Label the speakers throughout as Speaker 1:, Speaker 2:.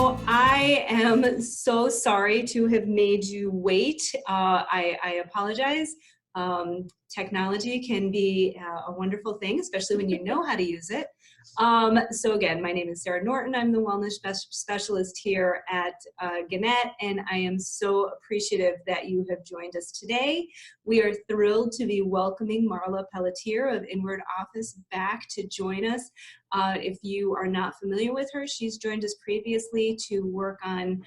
Speaker 1: So I am so sorry to have made you wait. I apologize. Technology can be a wonderful thing, especially when you know how to use it. So again, my name is Sarah Norton. I'm the wellness specialist here at Gannett, and I am so appreciative that you have joined us today. We are thrilled to be welcoming Marla Pelletier of Inward Office back to join us. If you are not familiar with her, she's joined us previously to work on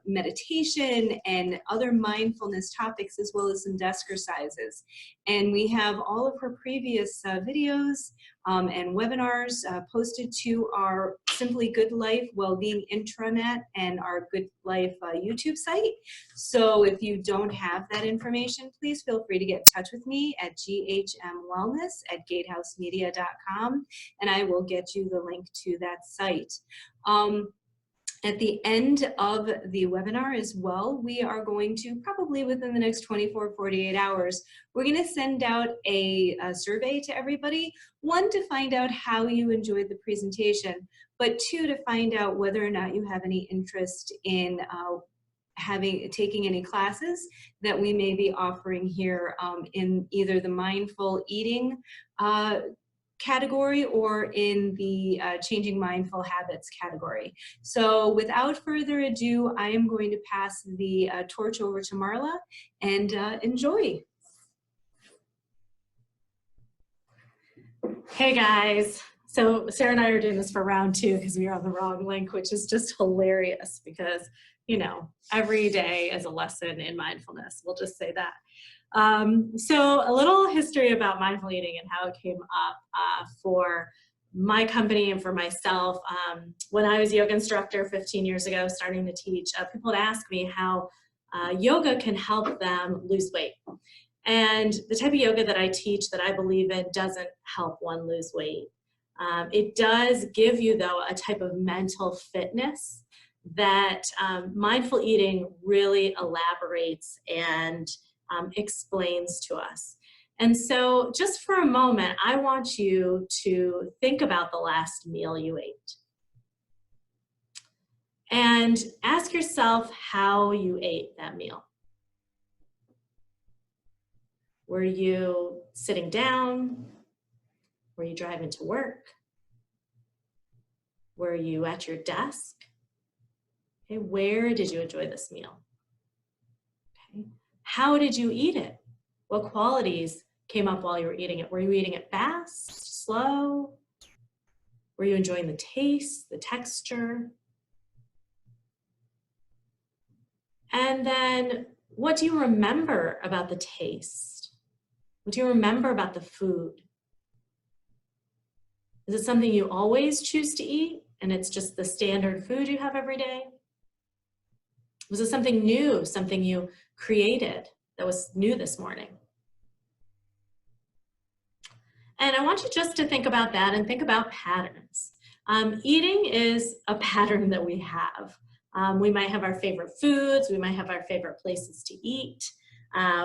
Speaker 1: meditation and other mindfulness topics, as well as some desk exercises. And we have all of her previous videos and webinars posted to our Simply Good Life Wellbeing intranet and our Good Life YouTube site. So if you don't have that information, please feel free to get in touch with me at ghnwellness@gatehousemedia.com, and I will get you the link to that site. At the end of the webinar as well, we are going to, probably within the next 24, 48 hours, we're going to send out a survey to everybody. One, to find out how you enjoyed the presentation, but two, to find out whether or not you have any interest in taking any classes that we may be offering here in either the mindful eating category or in the changing mindful habits category. So without further ado, I am going to pass the torch over to Marla, and enjoy.
Speaker 2: Hey guys, so Sarah and I are doing this for round 2 because we are on the wrong link, which is just hilarious because, you know, every day is a lesson in mindfulness. We'll just say that. So a little history about mindful eating and how it came up for my company and for myself. When I was a yoga instructor 15 years ago, starting to teach, people would ask me how yoga can help them lose weight. And the type of yoga that I teach, that I believe in, doesn't help one lose weight. It does give you, though, a type of mental fitness that mindful eating really elaborates and explains to us. And so just for a moment, I want you to think about the last meal you ate. And ask yourself how you ate that meal. Were you sitting down? Were you driving to work? Were you at your desk? Okay, where did you enjoy this meal? Okay. How did you eat it? What qualities came up while you were eating it? Were you eating it fast, slow? Were you enjoying the taste, the texture? And then what do you remember about the taste? What do you remember about the food? Is it something you always choose to eat and it's just the standard food you have every day? Was it something new, something you created that was new this morning? And I want you just to think about that and think about patterns. Eating is a pattern that we have. We might have our favorite foods, we might have our favorite places to eat,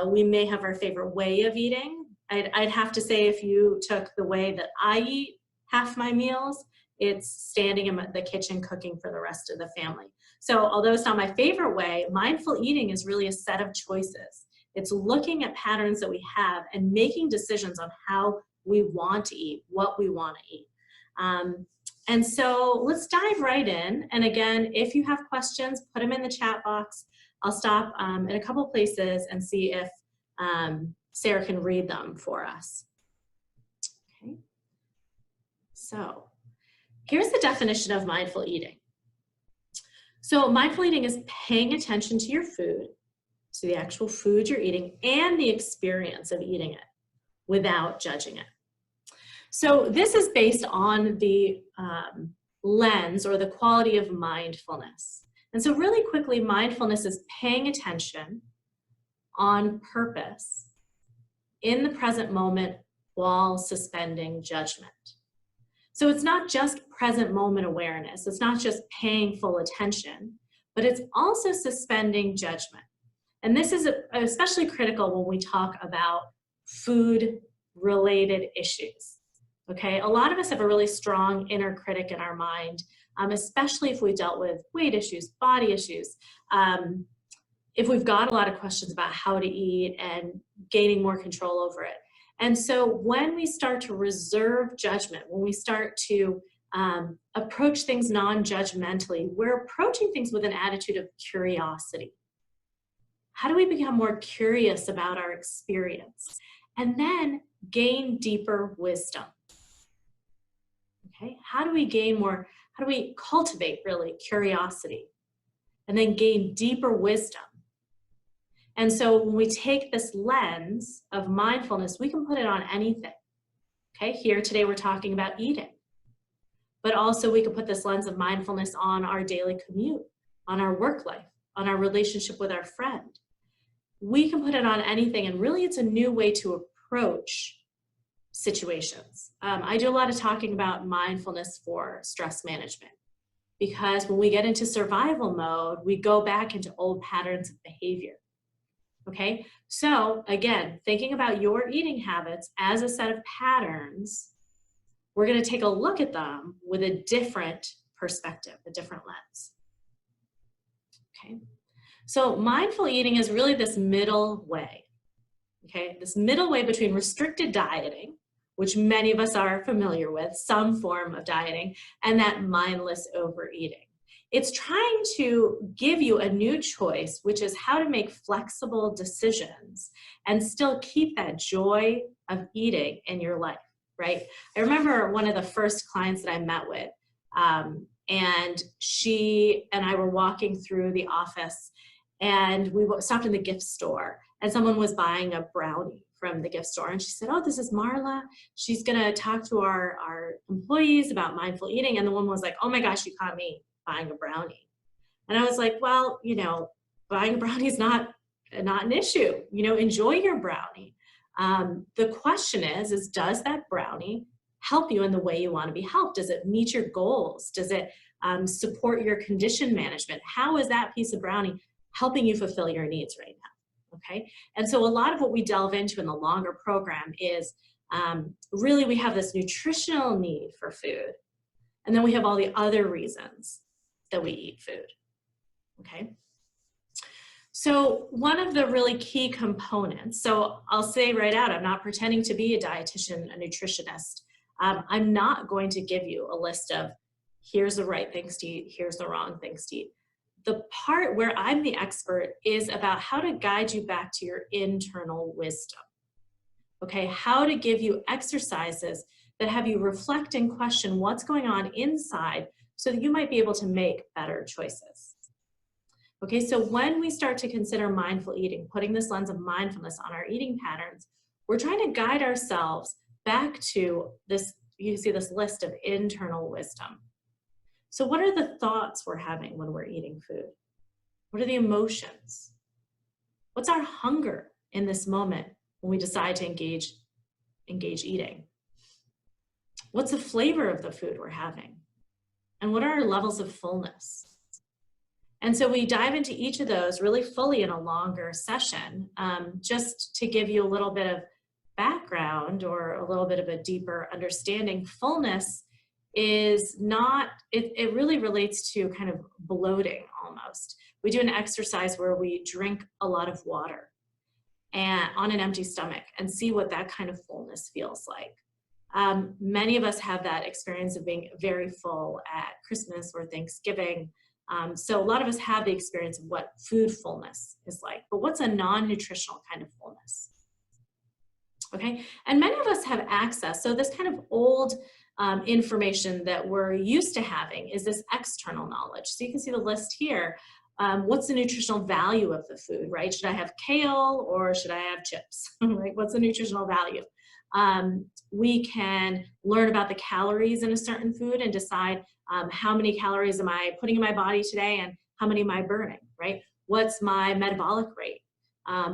Speaker 2: we may have our favorite way of eating. I'd have to say, if you took the way that I eat half my meals, it's standing in the kitchen cooking for the rest of the family. So although it's not my favorite way, mindful eating is really a set of choices. It's looking at patterns that we have and making decisions on how we want to eat, what we want to eat. And so let's dive right in. And again, if you have questions, put them in the chat box. I'll stop in a couple places and see if Sarah can read them for us. Okay. So here's the definition of mindful eating. So mindful eating is paying attention to your food, to the actual food you're eating, and the experience of eating it without judging it. So this is based on the lens or the quality of mindfulness. And so really quickly, mindfulness is paying attention on purpose in the present moment while suspending judgment. So it's not just present moment awareness. It's not just paying full attention, but it's also suspending judgment. And this is especially critical when we talk about food-related issues. Okay, a lot of us have a really strong inner critic in our mind especially if we dealt with weight issues, body issues, if we've got a lot of questions about how to eat and gaining more control over it. And so when we start to reserve judgment, when we start to approach things non-judgmentally, we're approaching things with an attitude of curiosity. How do we become more curious about our experience? And then gain deeper wisdom. Okay, how do we gain more, how do we cultivate really curiosity and then gain deeper wisdom? And so when we take this lens of mindfulness, we can put it on anything. Okay, here today we're talking about eating, but also we can put this lens of mindfulness on our daily commute, on our work life, on our relationship with our friend. We can put it on anything, and really it's a new way to approach situations. I do a lot of talking about mindfulness for stress management, because when we get into survival mode, we go back into old patterns of behavior. Okay, so again, thinking about your eating habits as a set of patterns, we're going to take a look at them with a different perspective, a different lens. Okay, so mindful eating is really this middle way. Okay, this middle way between restricted dieting, which many of us are familiar with, some form of dieting, and that mindless overeating. It's trying to give you a new choice, which is how to make flexible decisions and still keep that joy of eating in your life, right? I remember one of the first clients that I met with, and she and I were walking through the office, and we stopped in the gift store, and someone was buying a brownie from the gift store, and she said, "Oh, this is Marla. She's gonna talk to our employees about mindful eating." And the woman was like, "Oh my gosh, you caught me buying a brownie." And I was like, well, you know, buying a brownie is not an issue. You know, enjoy your brownie. The question is does that brownie help you in the way you want to be helped? Does it meet your goals? Does it support your condition management? How is that piece of brownie helping you fulfill your needs right now? Okay, and so a lot of what we delve into in the longer program is really we have this nutritional need for food, and then we have all the other reasons that we eat food. Okay, so one of the really key components, so I'll say right out, I'm not pretending to be a dietitian, a nutritionist. I'm not going to give you a list of here's the right things to eat, here's the wrong things to eat. The part where I'm the expert is about how to guide you back to your internal wisdom. Okay, how to give you exercises that have you reflect and question what's going on inside so that you might be able to make better choices. Okay, so when we start to consider mindful eating, putting this lens of mindfulness on our eating patterns, we're trying to guide ourselves back to this, you see this list of internal wisdom. So what are the thoughts we're having when we're eating food? What are the emotions? What's our hunger in this moment when we decide to engage eating? What's the flavor of the food we're having? And what are our levels of fullness? And so we dive into each of those really fully in a longer session, just to give you a little bit of background or a little bit of a deeper understanding. Fullness is not, it really relates to kind of bloating almost. We do an exercise where we drink a lot of water and on an empty stomach and see what that kind of fullness feels like. Many of us have that experience of being very full at Christmas or Thanksgiving. So a lot of us have the experience of what food fullness is like, but what's a non-nutritional kind of fullness? Okay, and many of us have access. So this kind of old information that we're used to having is this external knowledge. So you can see the list here. What's the nutritional value of the food, right? Should I have kale or should I have chips? Right? What's the nutritional value? We can learn about the calories in a certain food and decide how many calories am I putting in my body today and how many am I burning, right? What's my metabolic rate?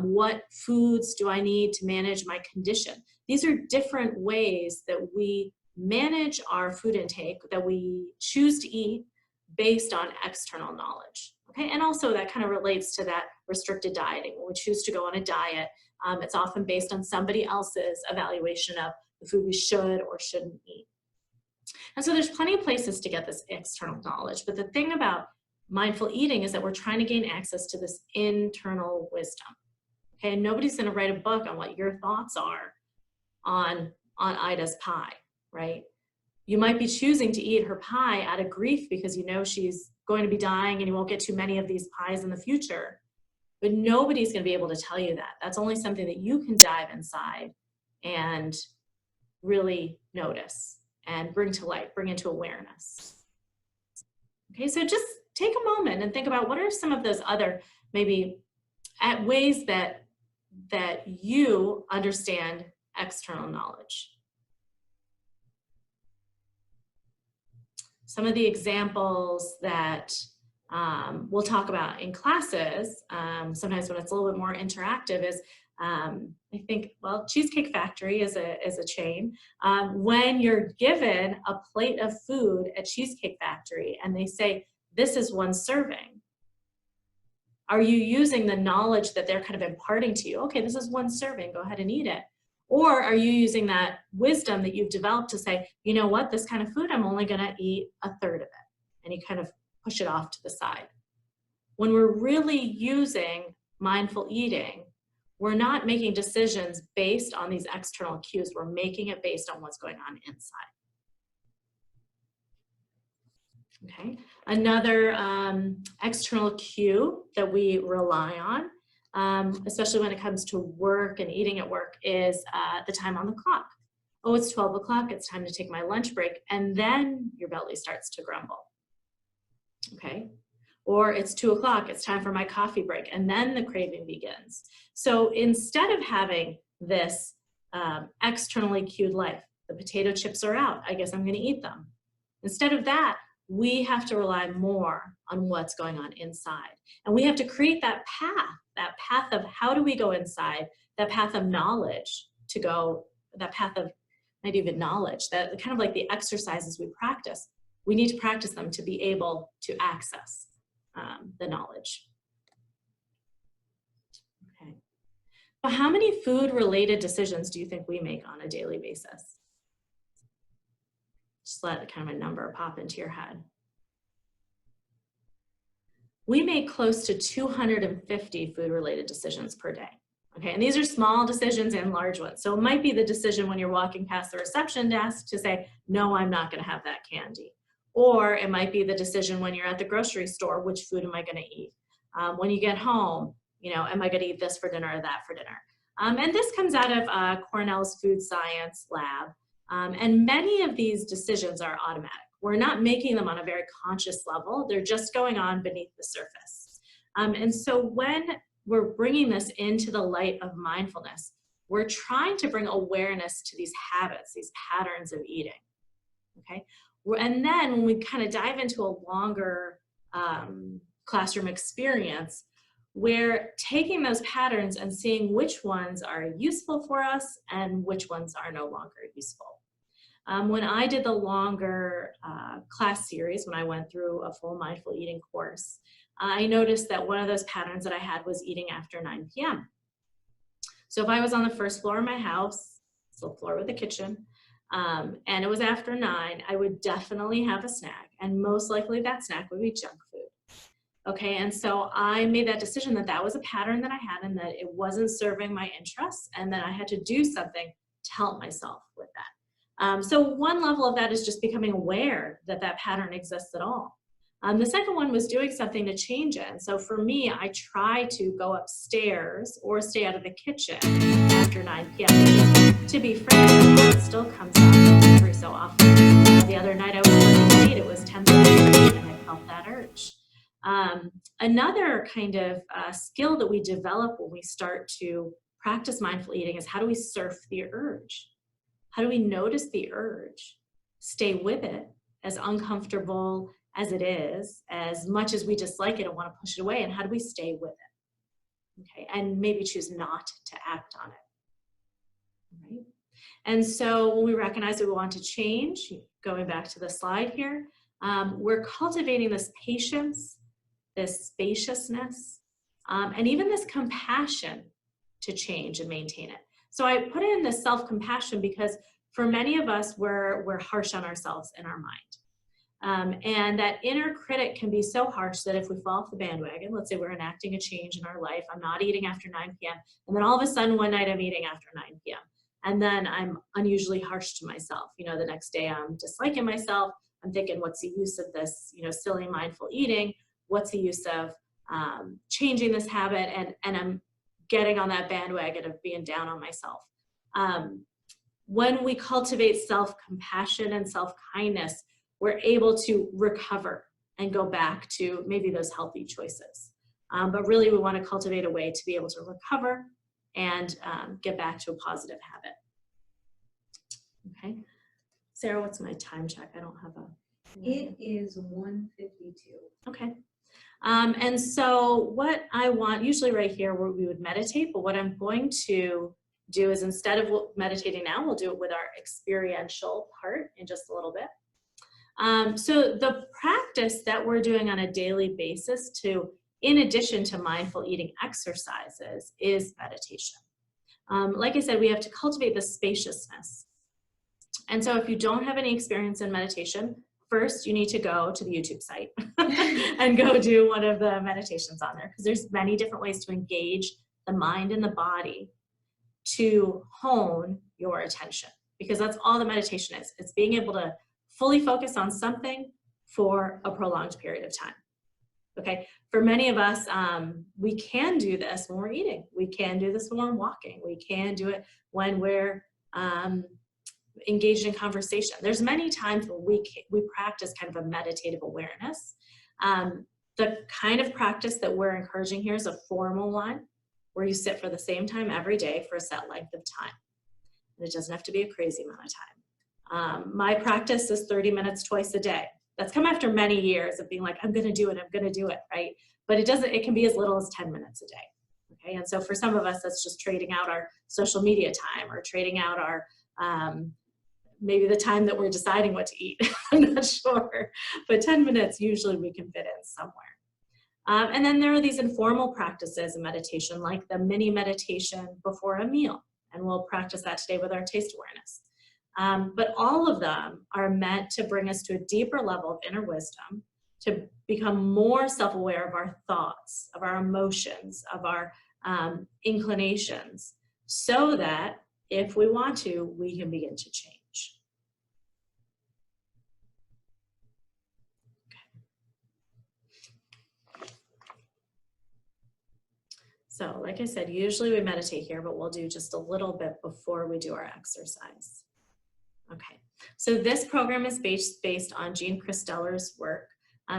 Speaker 2: What foods do I need to manage my condition? These are different ways that we manage our food intake, that we choose to eat based on external knowledge. Okay, and also that kind of relates to that restricted dieting. When we choose to go on a diet, it's often based on somebody else's evaluation of the food we should or shouldn't eat. And so there's plenty of places to get this external knowledge, but the thing about mindful eating is that we're trying to gain access to this internal wisdom. Okay, and nobody's going to write a book on what your thoughts are on Ida's pie, right? You might be choosing to eat her pie out of grief because you know she's going to be dying and you won't get too many of these pies in the future. But nobody's going to be able to tell you that. That's only something that you can dive inside and really notice and bring to light, bring into awareness. Okay, so just take a moment and think about what are some of those other maybe ways that you understand external knowledge. Some of the examples that we'll talk about in classes, sometimes when it's a little bit more interactive, is I think, well, Cheesecake Factory is a chain. When you're given a plate of food at Cheesecake Factory and they say, this is one serving, are you using the knowledge that they're kind of imparting to you? Okay, this is one serving, go ahead and eat it. Or are you using that wisdom that you've developed to say, you know what, this kind of food, I'm only gonna eat a third of it. And you kind of push it off to the side. When we're really using mindful eating, we're not making decisions based on these external cues. We're making it based on what's going on inside. Okay, another external cue that we rely on, especially when it comes to work and eating at work, is the time on the clock. Oh, it's 12 o'clock, it's time to take my lunch break, and then your belly starts to grumble. Okay, or it's 2 o'clock, it's time for my coffee break, and then the craving begins. So instead of having this externally cued life, the potato chips are out, I guess I'm gonna eat them. Instead of that, we have to rely more on what's going on inside. And we have to create that path of how do we go inside, that path of knowledge to go, that path of not even knowledge, that kind of like the exercises we practice. We need to practice them to be able to access the knowledge. Okay. But how many food-related decisions do you think we make on a daily basis? Just let kind of a number pop into your head. We make close to 250 food-related decisions per day. Okay, and these are small decisions and large ones. So it might be the decision when you're walking past the reception desk to say, no, I'm not gonna have that candy. Or it might be the decision when you're at the grocery store, which food am I gonna eat? When you get home, you know, am I gonna eat this for dinner or that for dinner? And this comes out of Cornell's food science lab. And many of these decisions are automatic. We're not making them on a very conscious level. They're just going on beneath the surface. And so when we're bringing this into the light of mindfulness, we're trying to bring awareness to these habits, these patterns of eating, okay? And then when we kind of dive into a longer classroom experience, we're taking those patterns and seeing which ones are useful for us and which ones are no longer useful. When I did the longer class series, when I went through a full mindful eating course, I noticed that one of those patterns that I had was eating after 9 p.m. So if I was on the first floor of my house, so floor with the kitchen, and it was after 9, I would definitely have a snack, and most likely that snack would be junk food. Okay, and so I made that decision that that was a pattern that I had and that it wasn't serving my interests and that I had to do something to help myself with that. So one level of that is just becoming aware that that pattern exists at all. The second one was doing something to change it. And so for me, I try to go upstairs or stay out of the kitchen after 9 p.m. To be frank, it still comes up every so often. The other night I was working late, it was 10:30 and I felt that urge. Another kind of skill that we develop when we start to practice mindful eating is how do we surf the urge? How do we notice the urge, stay with it, as uncomfortable as it is, as much as we dislike it and want to push it away, and how do we stay with it? Okay, and maybe choose not to act on it. Right? And so when we recognize that we want to change, going back to the slide here, we're cultivating this patience, this spaciousness, and even this compassion to change and maintain it. So I put in this self-compassion because for many of us, we're harsh on ourselves in our mind. And that inner critic can be so harsh that if we fall off the bandwagon, let's say we're enacting a change in our life, I'm not eating after 9 p.m. And then all of a sudden one night I'm eating after 9 p.m. And then I'm unusually harsh to myself. You know, the next day I'm disliking myself. I'm thinking, what's the use of this, you know, silly mindful eating? What's the use of changing this habit? And I'm getting on that bandwagon of being down on myself. When we cultivate self-compassion and self-kindness, we're able to recover and go back to maybe those healthy choices. But really we want to cultivate a way to be able to recover and get back to a positive habit. Okay. Sarah, what's my time check? I don't have a...
Speaker 1: It is 1:52.
Speaker 2: Okay. And so what I want, usually right here where we would meditate, but what I'm going to do is instead of meditating now, we'll do it with our experiential part in just a little bit. So the practice that we're doing on a daily basis in addition to mindful eating exercises is meditation. Like I said, we have to cultivate the spaciousness. And so if you don't have any experience in meditation, first you need to go to the YouTube site and go do one of the meditations on there, because there's many different ways to engage the mind and the body to hone your attention, because that's all the meditation is. It's being able to fully focus on something for a prolonged period of time. Okay, for many of us, we can do this when we're eating. We can do this when we're walking. We can do it when we're engaged in conversation. There's many times where we practice kind of a meditative awareness. The kind of practice that we're encouraging here is a formal one, where you sit for the same time every day for a set length of time. And it doesn't have to be a crazy amount of time. My practice is 30 minutes twice a day. That's come after many years of being like, I'm gonna do it, right? But it can be as little as 10 minutes a day, okay? And so for some of us, that's just trading out our social media time or trading out our, maybe the time that we're deciding what to eat. I'm not sure, but 10 minutes usually we can fit in somewhere. And then there are these informal practices in meditation, like the mini meditation before a meal. And we'll practice that today with our taste awareness. But all of them are meant to bring us to a deeper level of inner wisdom, to become more self-aware of our thoughts, of our emotions, of our inclinations, so that if we want to, we can begin to change. So like I said, usually we meditate here, but we'll do just a little bit before we do our exercise. Okay, so this program is based on Jean Christeller's work.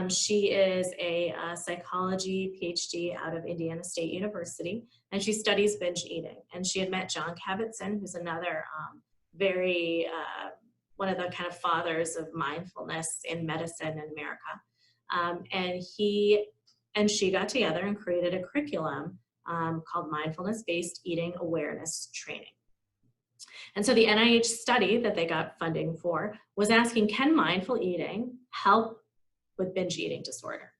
Speaker 2: She is a psychology PhD out of Indiana State University, and she studies binge eating. And she had met Jon Kabat-Zinn, who's another one of the kind of fathers of mindfulness in medicine in America. And he and she got together and created a curriculum called Mindfulness-Based Eating Awareness Training. And so the NIH study that they got funding for was asking, can mindful eating help with binge eating disorder?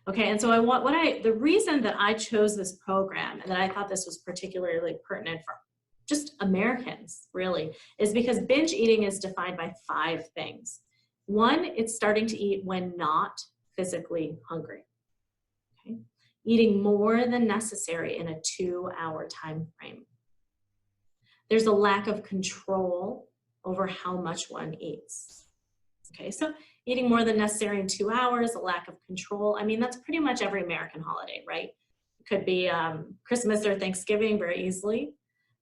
Speaker 2: Okay, and so the reason that I chose this program and that I thought this was particularly pertinent for just Americans, really, is because binge eating is defined by 5 things. 1, it's starting to eat when not physically hungry. Okay? Eating more than necessary in a 2-hour time frame. There's a lack of control over how much one eats. Okay, so eating more than necessary in 2 hours, a lack of control. I mean, that's pretty much every American holiday, right? It could be Christmas or Thanksgiving very easily,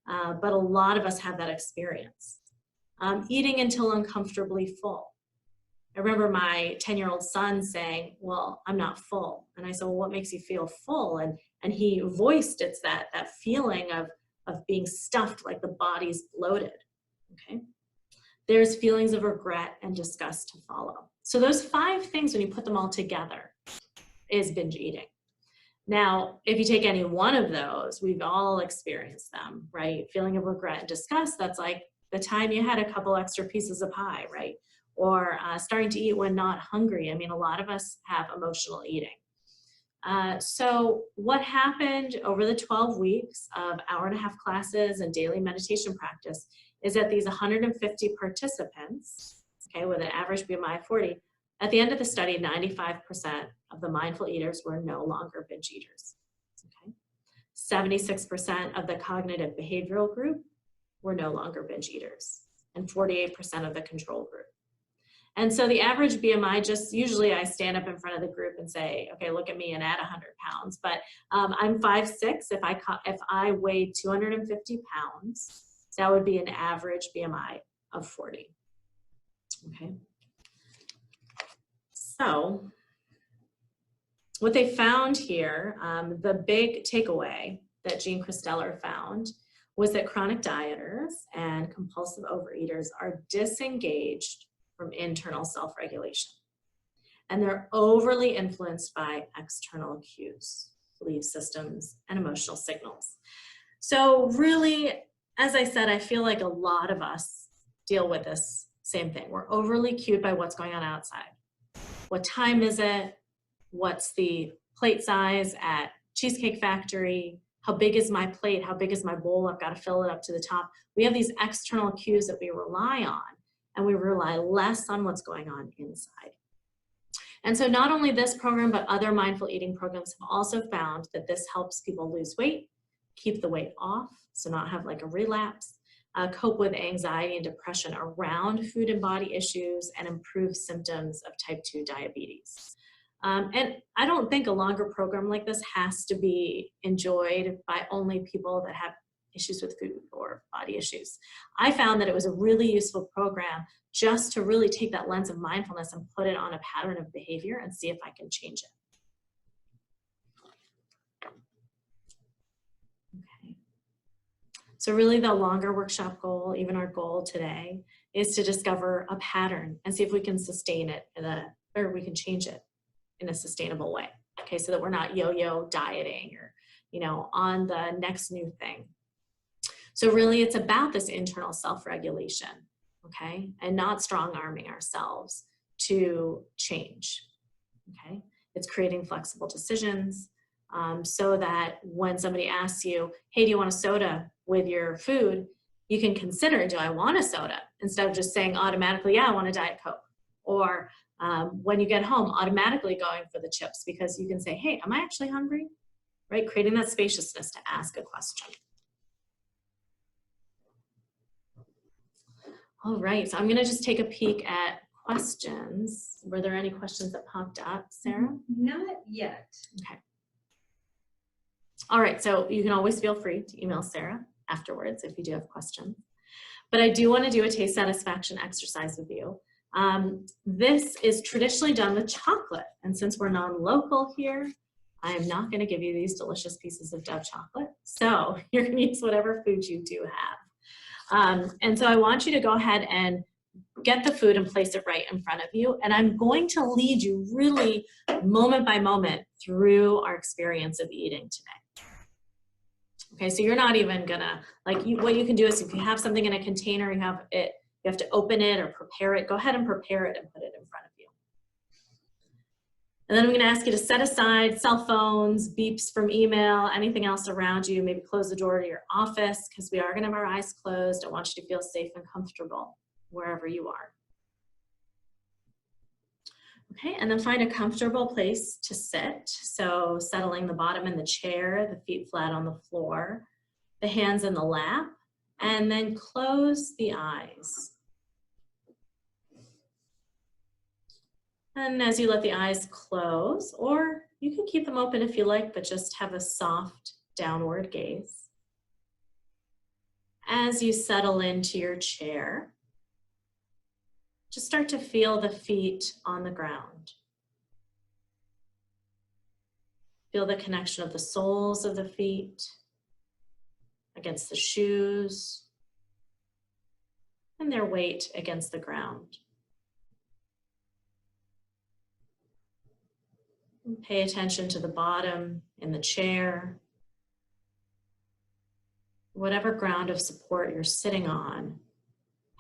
Speaker 2: but a lot of us have that experience. Eating until uncomfortably full. I remember my 10-year-old son saying, well, I'm not full. And I said, well, what makes you feel full? And he voiced it's that feeling of being stuffed, like the body's bloated, okay? There's feelings of regret and disgust to follow. So those 5 things, when you put them all together, is binge eating. Now, if you take any one of those, we've all experienced them, right? Feeling of regret and disgust, that's like the time you had a couple extra pieces of pie, right? Or starting to eat when not hungry. I mean, a lot of us have emotional eating. So what happened over the 12 weeks of hour-and-a-half classes and daily meditation practice is that these 150 participants, okay, with an average BMI of 40, at the end of the study, 95% of the mindful eaters were no longer binge eaters. Okay? 76% of the cognitive behavioral group were no longer binge eaters, and 48% of the control group. And so the average BMI, just usually I stand up in front of the group and say, okay, look at me and add 100 pounds. But I'm 5'6". If I weighed 250 pounds, that would be an average BMI of 40. Okay. So what they found here, the big takeaway that Jean Christeller found was that chronic dieters and compulsive overeaters are disengaged from internal self-regulation. And they're overly influenced by external cues, belief systems, and emotional signals. So really, as I said, I feel like a lot of us deal with this same thing. We're overly cued by what's going on outside. What time is it? What's the plate size at Cheesecake Factory? How big is my plate? How big is my bowl? I've got to fill it up to the top. We have these external cues that we rely on, and we rely less on what's going on inside. And so not only this program, but other mindful eating programs have also found that this helps people lose weight, keep the weight off, so not have like a relapse, cope with anxiety and depression around food and body issues, and improve symptoms of type 2 diabetes. And I don't think a longer program like this has to be enjoyed by only people that have issues with food or body issues. I found that it was a really useful program just to really take that lens of mindfulness and put it on a pattern of behavior and see if I can change it. Okay. So really the longer workshop goal, even our goal today, is to discover a pattern and see if we can sustain it or we can change it in a sustainable way. Okay, so that we're not yo-yo dieting or, on the next new thing. So really it's about this internal self-regulation, okay, and not strong-arming ourselves to change, okay? It's creating flexible decisions so that when somebody asks you, hey, do you want a soda with your food, you can consider, do I want a soda? Instead of just saying automatically, yeah, I want a Diet Coke. Or when you get home, automatically going for the chips, because you can say, hey, am I actually hungry? Right, creating that spaciousness to ask a question. All right, so I'm gonna just take a peek at questions. Were there any questions that popped up, Sarah?
Speaker 1: Not yet.
Speaker 2: Okay. All right, so you can always feel free to email Sarah afterwards if you do have questions. But I do wanna do a taste satisfaction exercise with you. This is traditionally done with chocolate. And since we're non-local here, I am not gonna give you these delicious pieces of Dove chocolate. So you're gonna use whatever food you do have. And so I want you to go ahead and get the food and place it right in front of you. And I'm going to lead you really moment by moment through our experience of eating today. Okay, so you're not even gonna, what you can do is if you have something in a container, you have to open it or prepare it, go ahead and prepare it and put it in front of you. And then I'm gonna ask you to set aside cell phones, beeps from email, anything else around you, maybe close the door to your office because we are gonna have our eyes closed. I want you to feel safe and comfortable wherever you are. Okay, and then find a comfortable place to sit. So settling the bottom in the chair, the feet flat on the floor, the hands in the lap, and then close the eyes. And as you let the eyes close, or you can keep them open if you like, but just have a soft downward gaze. As you settle into your chair, just start to feel the feet on the ground. Feel the connection of the soles of the feet against the shoes and their weight against the ground. And pay attention to the bottom in the chair. Whatever ground of support you're sitting on,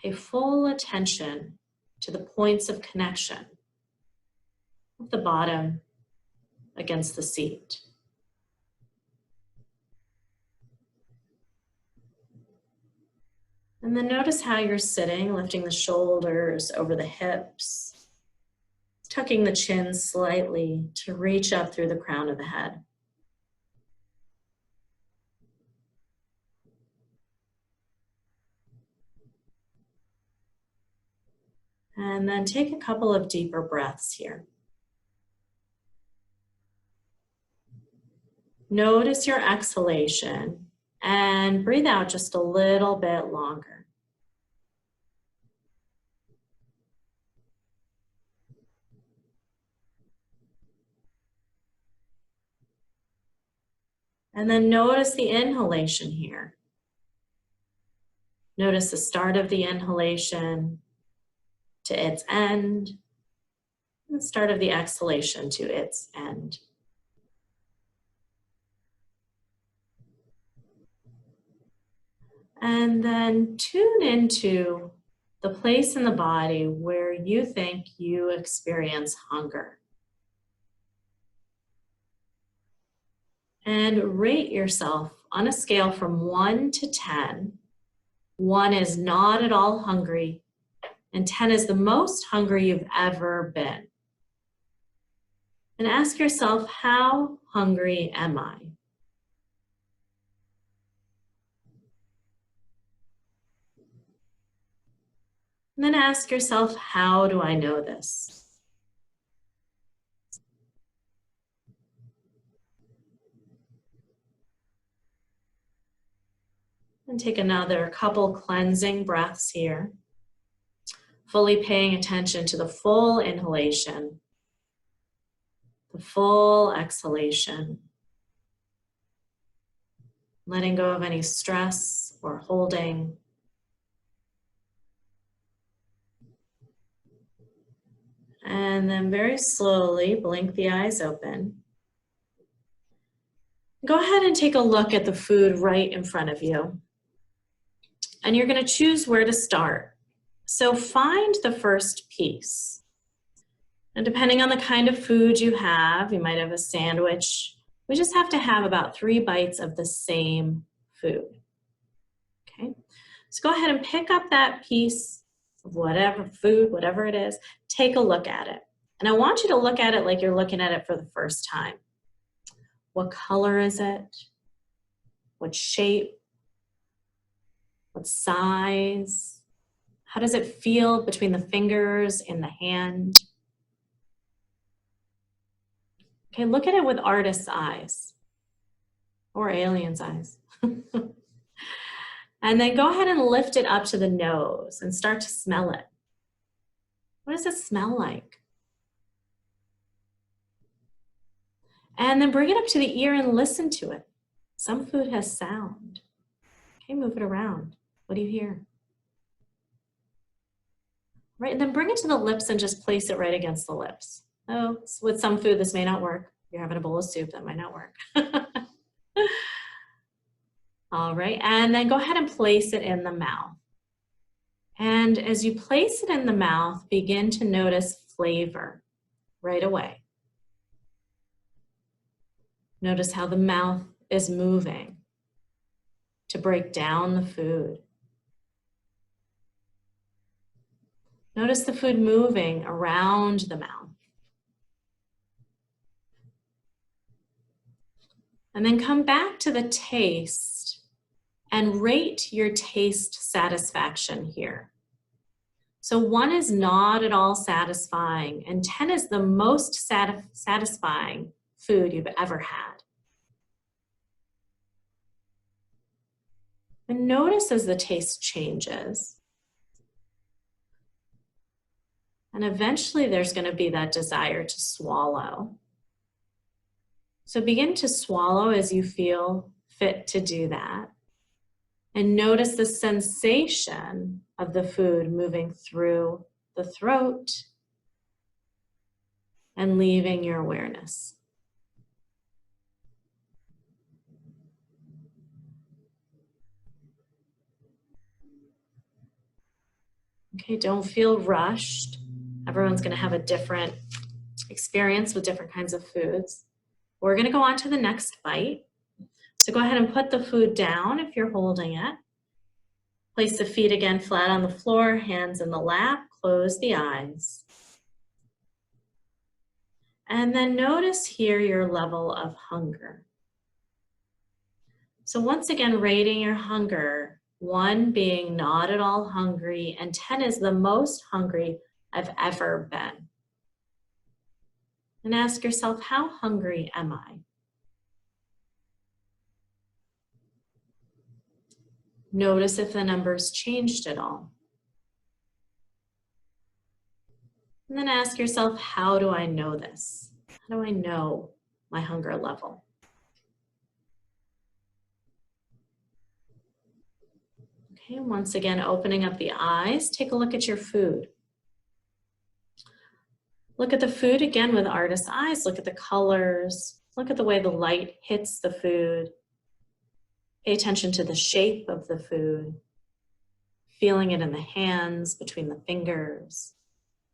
Speaker 2: pay full attention to the points of connection of the bottom against the seat. And then notice how you're sitting, lifting the shoulders over the hips, tucking the chin slightly to reach up through the crown of the head. And then take a couple of deeper breaths here. Notice your exhalation and breathe out just a little bit longer. And then notice the inhalation here. Notice the start of the inhalation to its end, and the start of the exhalation to its end. And then tune into the place in the body where you think you experience hunger. And rate yourself on a scale from 1 to 10. 1 is not at all hungry, and 10 is the most hungry you've ever been. And ask yourself, how hungry am I? And then ask yourself, how do I know this? And take another couple cleansing breaths here, fully paying attention to the full inhalation, the full exhalation, letting go of any stress or holding. And then very slowly blink the eyes open. Go ahead and take a look at the food right in front of you. And you're going to choose where to start. So find the first piece. And depending on the kind of food you have, you might have a sandwich. We just have to have about 3 bites of the same food. Okay, so go ahead and pick up that piece of whatever food, whatever it is, take a look at it. And I want you to look at it like you're looking at it for the first time. What color is it? What shape? What size? How does it feel between the fingers and the hand? Okay, look at it with artist's eyes or alien's eyes. And then go ahead and lift it up to the nose and start to smell it. What does it smell like? And then bring it up to the ear and listen to it. Some food has sound. Okay, move it around. What do you hear? Right, and then bring it to the lips and just place it right against the lips. Oh, with some food, this may not work. You're having a bowl of soup, that might not work. All right, and then go ahead and place it in the mouth. And as you place it in the mouth, begin to notice flavor right away. Notice how the mouth is moving to break down the food. Notice the food moving around the mouth. And then come back to the taste and rate your taste satisfaction here. So 1 is not at all satisfying, and 10 is the most satisfying food you've ever had. And notice as the taste changes. And eventually there's going to be that desire to swallow. So begin to swallow as you feel fit to do that. And notice the sensation of the food moving through the throat and leaving your awareness. Okay, don't feel rushed. Everyone's going to have a different experience with different kinds of foods. We're going to go on to the next bite. So go ahead and put the food down if you're holding it. Place the feet again flat on the floor, hands in the lap, close the eyes. And then notice here your level of hunger. So once again, rating your hunger, 1 being not at all hungry, and 10 is the most hungry I've ever been. And ask yourself, how hungry am I? Notice if the numbers changed at all. And then ask yourself, how do I know this? How do I know my hunger level? Okay, once again, opening up the eyes, take a look at your food. Look at the food again with artist's eyes. Look at the colors. Look at the way the light hits the food. Pay attention to the shape of the food, feeling it in the hands, between the fingers.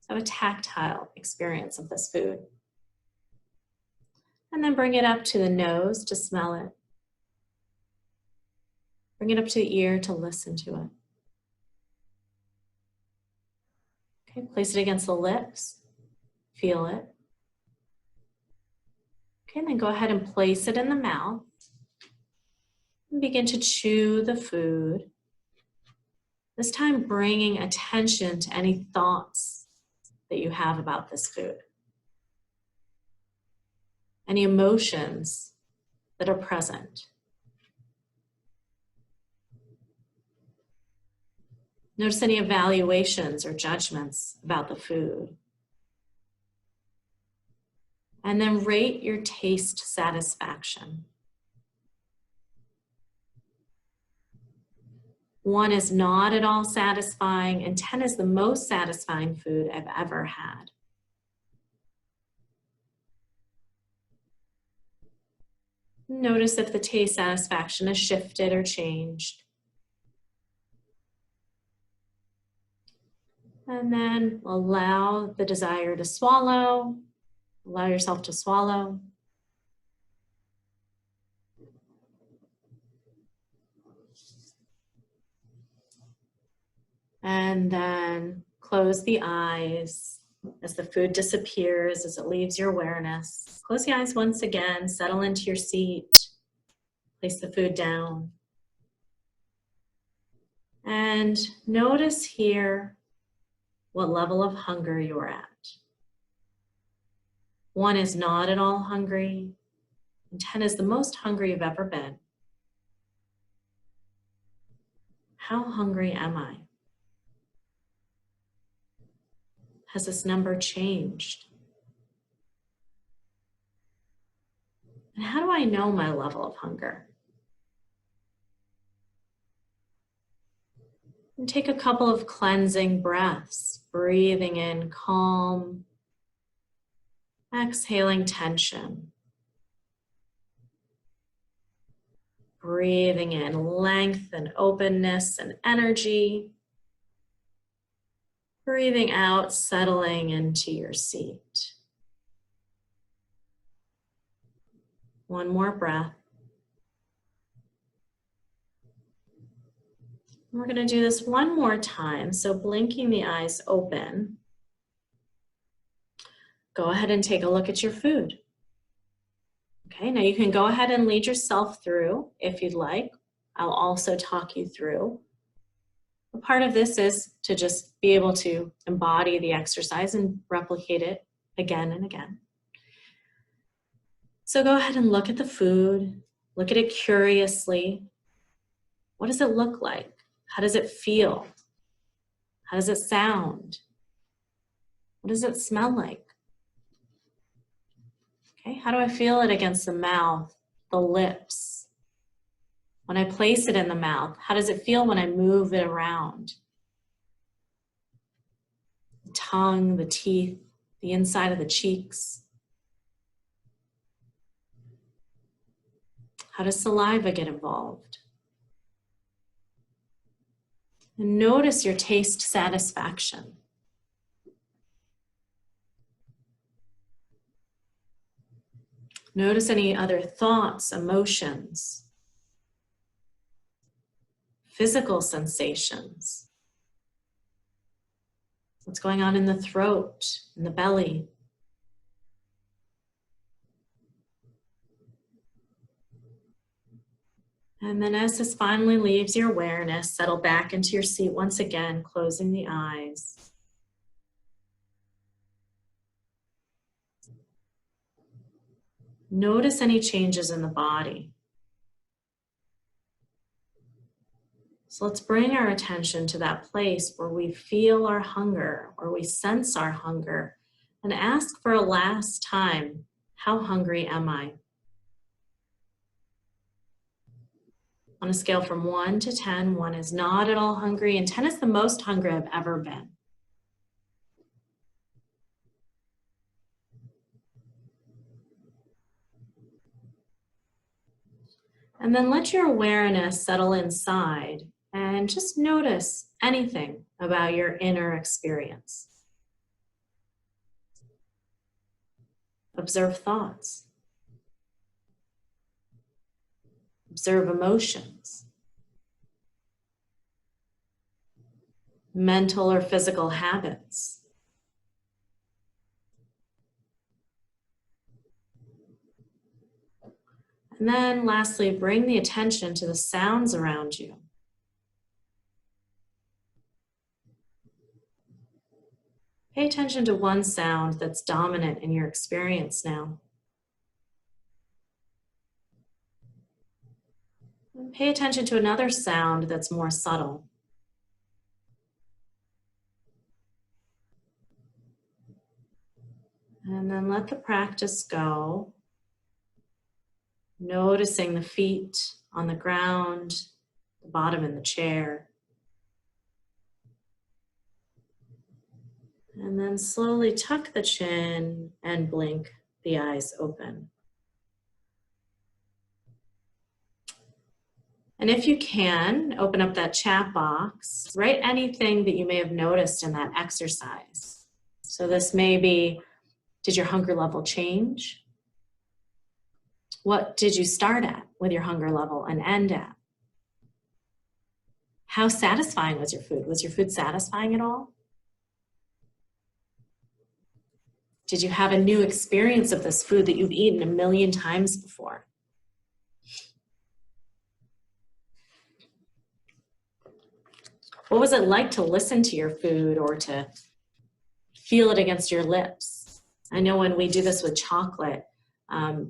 Speaker 2: Have a tactile experience of this food. And then bring it up to the nose to smell it. Bring it up to the ear to listen to it. Okay, place it against the lips. Feel it. Okay, and then go ahead and place it in the mouth. And begin to chew the food. This time bringing attention to any thoughts that you have about this food. Any emotions that are present. Notice any evaluations or judgments about the food. And then rate your taste satisfaction. 1 is not at all satisfying, and 10 is the most satisfying food I've ever had. Notice if the taste satisfaction has shifted or changed. And then allow the desire to swallow. Allow yourself to swallow. And then close the eyes as the food disappears, as it leaves your awareness. Close the eyes once again, settle into your seat, place the food down. And notice here what level of hunger you're at. 1 is not at all hungry, and 10 is the most hungry you've ever been. How hungry am I? Has this number changed? And how do I know my level of hunger? And take a couple of cleansing breaths, breathing in calm, exhaling tension. Breathing in length and openness and energy. Breathing out, settling into your seat. One more breath. We're going to do this one more time. So blinking the eyes open. Go ahead and take a look at your food. Okay, now you can go ahead and lead yourself through if you'd like. I'll also talk you through. A part of this is to just be able to embody the exercise and replicate it again and again. So go ahead and look at the food. Look at it curiously. What does it look like? How does it feel? How does it sound? What does it smell like? Okay, how do I feel it against the mouth, the lips? When I place it in the mouth, how does it feel when I move it around? The tongue, the teeth, the inside of the cheeks. How does saliva get involved? And notice your taste satisfaction. Notice any other thoughts, emotions. physical sensations. What's going on in the throat, in the belly? And then as this finally leaves your awareness, settle back into your seat once again, closing the eyes. Notice any changes in the body. So let's bring our attention to that place where we feel our hunger, or we sense our hunger, and ask for a last time, how hungry am I? On a scale from 1 to 10, 1 is not at all hungry, and 10 is the most hungry I've ever been. And then let your awareness settle inside and just notice anything about your inner experience. Observe thoughts. Observe emotions. Mental or physical habits. And then lastly, bring the attention to the sounds around you. Pay attention to one sound that's dominant in your experience now. And pay attention to another sound that's more subtle. And then let the practice go, noticing the feet on the ground, the bottom in the chair. And then slowly tuck the chin and blink the eyes open. And if you can, open up that chat box, write anything that you may have noticed in that exercise. So this may be, did your hunger level change? What did you start at with your hunger level and end at? How satisfying was your food? Was your food satisfying at all? Did you have a new experience of this food that you've eaten a million times before? What was it like to listen to your food or to feel it against your lips? I know when we do this with chocolate,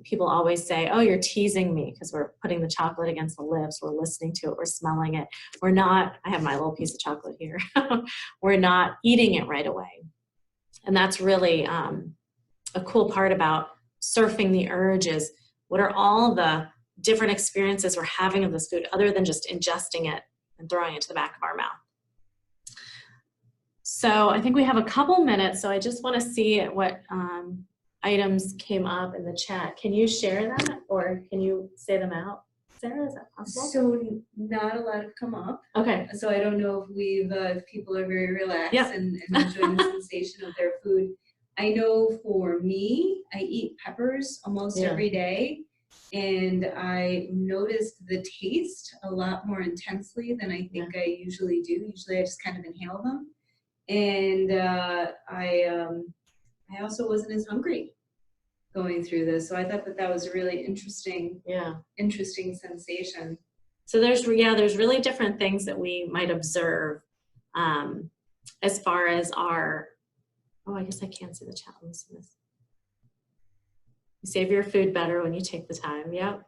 Speaker 2: people always say, oh, you're teasing me because we're putting the chocolate against the lips, we're listening to it, we're smelling it. We're not, I have my little piece of chocolate here, we're not eating it right away. And that's really a cool part about surfing the urge is, what are all the different experiences we're having of this food other than just ingesting it and throwing it to the back of our mouth? So I think we have a couple minutes, so I just want to see what items came up in the chat. Can you share that, or can you say them out? Sarah, is that possible?
Speaker 1: So not a lot have come up.
Speaker 2: Okay.
Speaker 1: So I don't know if if people are very relaxed
Speaker 2: Yep.
Speaker 1: and enjoying the sensation of their food. I know for me, I eat peppers almost every day, and I noticed the taste a lot more intensely than I think I usually do. Usually I just kind of inhale them. And I also wasn't as hungry going through this. So I thought that was a really interesting sensation.
Speaker 2: So there's really different things that we might observe as far as our, oh, I guess I can't see the chat. Let me see this. You save your food better when you take the time. Yep.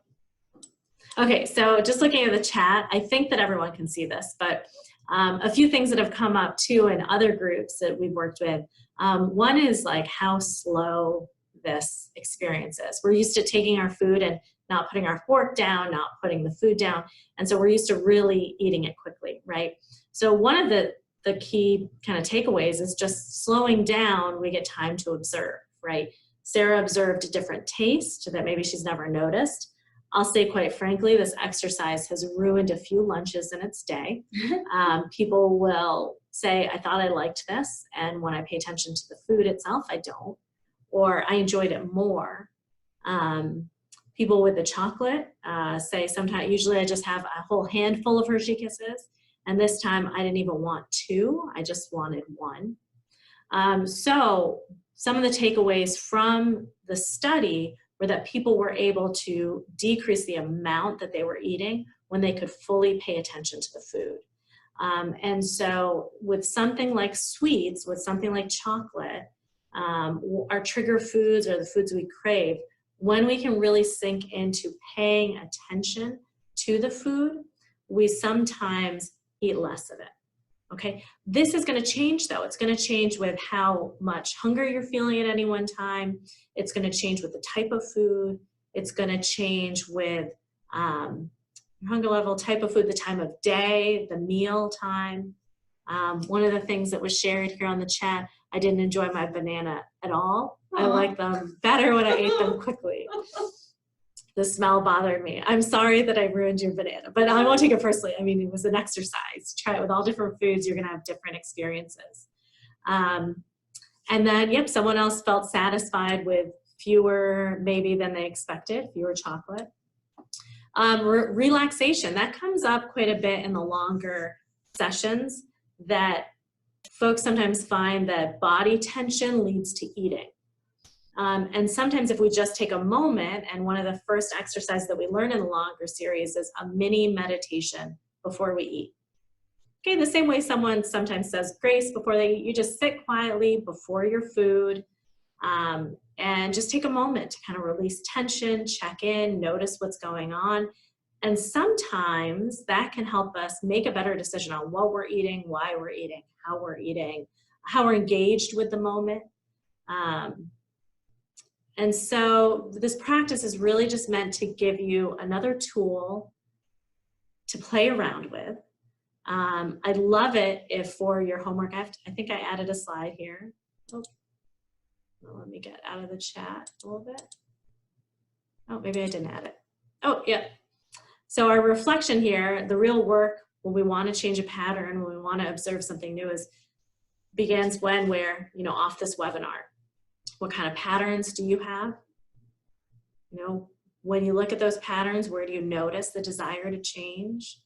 Speaker 2: Okay, so just looking at the chat, I think that everyone can see this, but a few things that have come up too in other groups that we've worked with. One is like how slow this experience is. We're used to taking our food and not putting our fork down, not putting the food down. And so we're used to really eating it quickly, right? So one of the key kind of takeaways is just slowing down, we get time to observe, right? Sarah observed a different taste that maybe she's never noticed. I'll say quite frankly, this exercise has ruined a few lunches in its day. People will say, I thought I liked this, and when I pay attention to the food itself, I don't, or I enjoyed it more. People with the chocolate say sometimes, usually I just have a whole handful of Hershey Kisses, and this time I didn't even want 2, I just wanted 1. So some of the takeaways from the study were that people were able to decrease the amount that they were eating when they could fully pay attention to the food. And so with something like sweets, with something like chocolate, our trigger foods or the foods we crave, when we can really sink into paying attention to the food, we sometimes eat less of it. Okay, this is going to change though. It's going to change with how much hunger you're feeling at any one time. It's going to change with the type of food. It's going to change with your hunger level, type of food, the time of day, the meal time. One of the things that was shared here on the chat, I didn't enjoy my banana at all. I like them better when I ate them quickly. The smell bothered me. I'm sorry that I ruined your banana, but I won't take it personally. I mean, it was an exercise. Try it with all different foods. You're going to have different experiences. And then, yep, someone else felt satisfied with fewer maybe than they expected, fewer chocolate. Relaxation, that comes up quite a bit in the longer sessions, that folks sometimes find that body tension leads to eating. And sometimes if we just take a moment, and one of the first exercises that we learn in the longer series is a mini meditation before we eat. Okay, the same way someone sometimes says grace before they eat, you just sit quietly before your food and just take a moment to kind of release tension, check in, notice what's going on. And sometimes that can help us make a better decision on what we're eating, why we're eating, how we're engaged with the moment. And so this practice is really just meant to give you another tool to play around with. I'd love it if for your homework, I think I added a slide here. Oh, well, let me get out of the chat a little bit. Oh, maybe I didn't add it. Oh, yeah. So our reflection here, the real work when we want to change a pattern, when we want to observe something new, begins when we're, off this webinar. What kind of patterns do you have? When you look at those patterns, where do you notice the desire to change?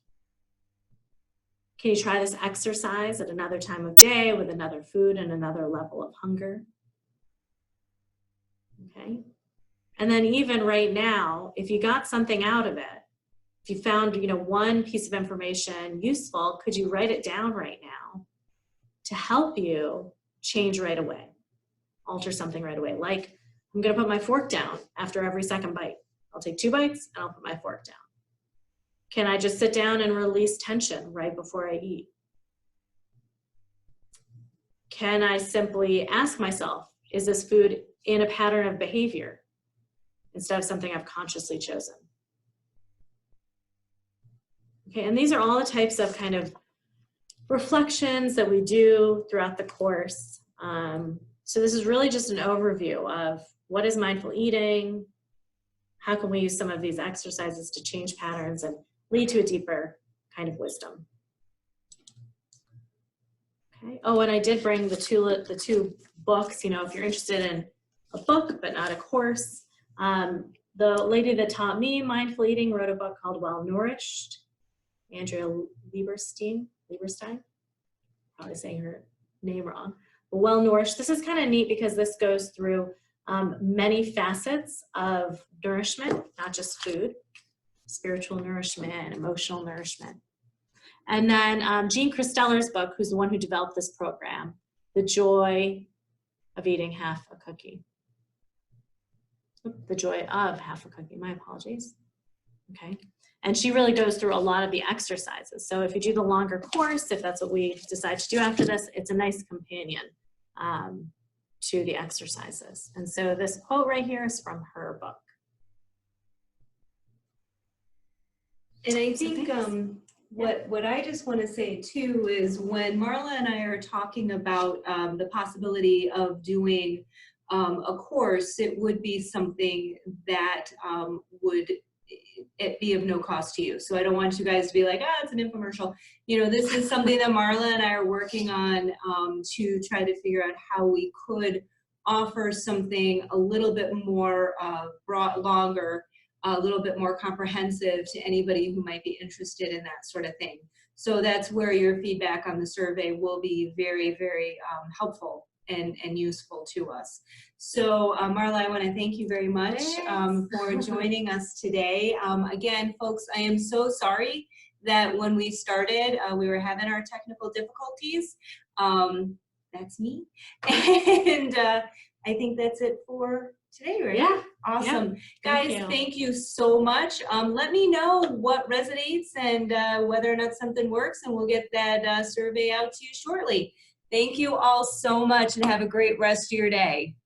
Speaker 2: Can you try this exercise at another time of day with another food and another level of hunger? Okay. And then even right now, if you got something out of it, if you found, one piece of information useful, could you write it down right now to help you change right away? Alter something right away. Like, I'm going to put my fork down after every second bite. I'll take 2 bites and I'll put my fork down. Can I just sit down and release tension right before I eat? Can I simply ask myself, is this food in a pattern of behavior instead of something I've consciously chosen? Okay, and these are all the types of kind of reflections that we do throughout the course. So this is really just an overview of what is mindful eating, how can we use some of these exercises to change patterns and lead to a deeper kind of wisdom. Okay. Oh, and I did bring the two books, if you're interested in a book but not a course. The lady that taught me mindful eating wrote a book called Well Nourished, Andrea Lieberstein, probably saying her name wrong. Well Nourished. This is kind of neat because this goes through many facets of nourishment, not just food, spiritual nourishment, emotional nourishment. And then Jean Christeller's book, who's the one who developed this program, The Joy of Eating Half a Cookie. The Joy of Half a Cookie, my apologies. Okay. And she really goes through a lot of the exercises. So if you do the longer course, if that's what we decide to do after this, it's a nice companion to the exercises. And so this quote right here is from her book.
Speaker 1: And I think what I just want to say too is when Marla and I are talking about the possibility of doing a course, it would be something that would it be of no cost to you. So I don't want you guys to be like, it's an infomercial. This is something that Marla and I are working on to try to figure out how we could offer something a little bit more broad, longer a little bit more comprehensive to anybody who might be interested in that sort of thing. So that's where your feedback on the survey will be very, very helpful and useful to us. So Marla, I want to thank you very much for joining us today. Again, folks, I am so sorry that when we started, we were having our technical difficulties. That's me. And I think that's it for today, right?
Speaker 2: Yeah.
Speaker 1: Awesome.
Speaker 2: Yeah.
Speaker 1: Guys, thank you so much. Let me know what resonates and whether or not something works, and we'll get that survey out to you shortly. Thank you all so much, and have a great rest of your day.